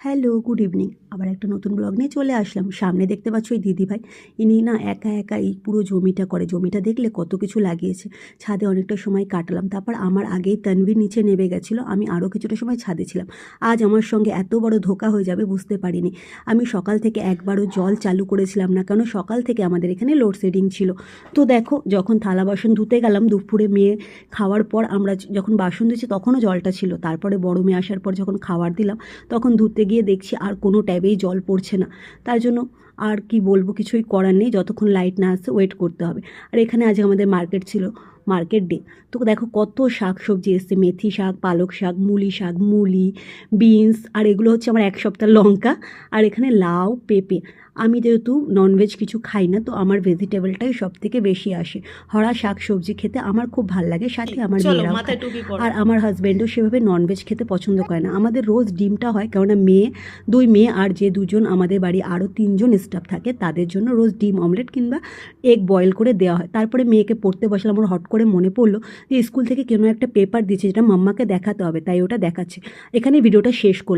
Hello, good evening. আবার একটা নতুন ব্লগ নিয়ে চলে আসলাম। সামনে দেখতে পাচ্ছ এই দিদিভাই, ইনি না একা একা এই পুরো জমিটা করে। জমিটা দেখলে কত কিছু লাগিয়েছে। ছাদে অনেকটা সময় কাটালাম। তারপর আমার আগেই তানভীর নিচে নেমে গেছিলো, আমি আরও কিছুটা সময় ছাদে ছিলাম। আজ আমার সঙ্গে এত বড় ধোঁকা হয়ে যাবে বুঝতে পারিনি। আমি সকাল থেকে একবারও জল চালু করেছিলাম না, কারণ সকাল থেকে আমাদের এখানে লোডশেডিং ছিল। তো দেখো, যখন থালা বাসন ধুতে গেলাম দুপুরে, মেয়ে খাওয়ার পর আমরা যখন বাসন ধুয়েছি তখনও জলটা ছিল। তারপরে বড় মেয়ে আসার পর যখন খাবার দিলাম তখন ধুতে গিয়ে দেখছি আর কোনো ট্যাবেই জল পড়ছে না। তার জন্য আর কি বলবো, কিছুই করার নেই, যতক্ষণ লাইট না আসছে ওয়েট করতে হবে। আর এখানে আজ আমাদের মার্কেট ছিল, মার্কেট ডে। তো দেখো কত শাক সবজি এসছে, মেথি শাক, পালক শাক, মূলি, বিনস, আর এগুলো হচ্ছে আমার এক সপ্তাহ লঙ্কা। আর এখানে লাউ, পেঁপে। আমি যেহেতু ননভেজ কিছু খাই না, তো আমার ভেজিটেবলটাই সব থেকে বেশি আসে। হরা শাক সবজি খেতে আমার খুব ভাল লাগে, সাথে আমার মেয়েরাও খায়। আর আমার হাজব্যান্ডও সেভাবে ননভেজ খেতে পছন্দ করে না। আমাদের রোজ ডিমটা হয়, কেননা দুই মেয়ে আর যে দুজন আমাদের বাড়ি আরও তিনজন স্টাফ থাকে তাদের জন্য রোজ ডিম অমলেট কিংবা এগ বয়েল করে দেওয়া হয়। তারপরে মেয়েকে পড়তে বসলাম, আমার হট করে মনে পড়লো যে স্কুল থেকে কোনো একটা পেপার দিয়েছে যেটা মাম্মাকে দেখাতে হবে, তাই ওটা দেখাচ্ছে। এখানে ভিডিওটা শেষ করলাম।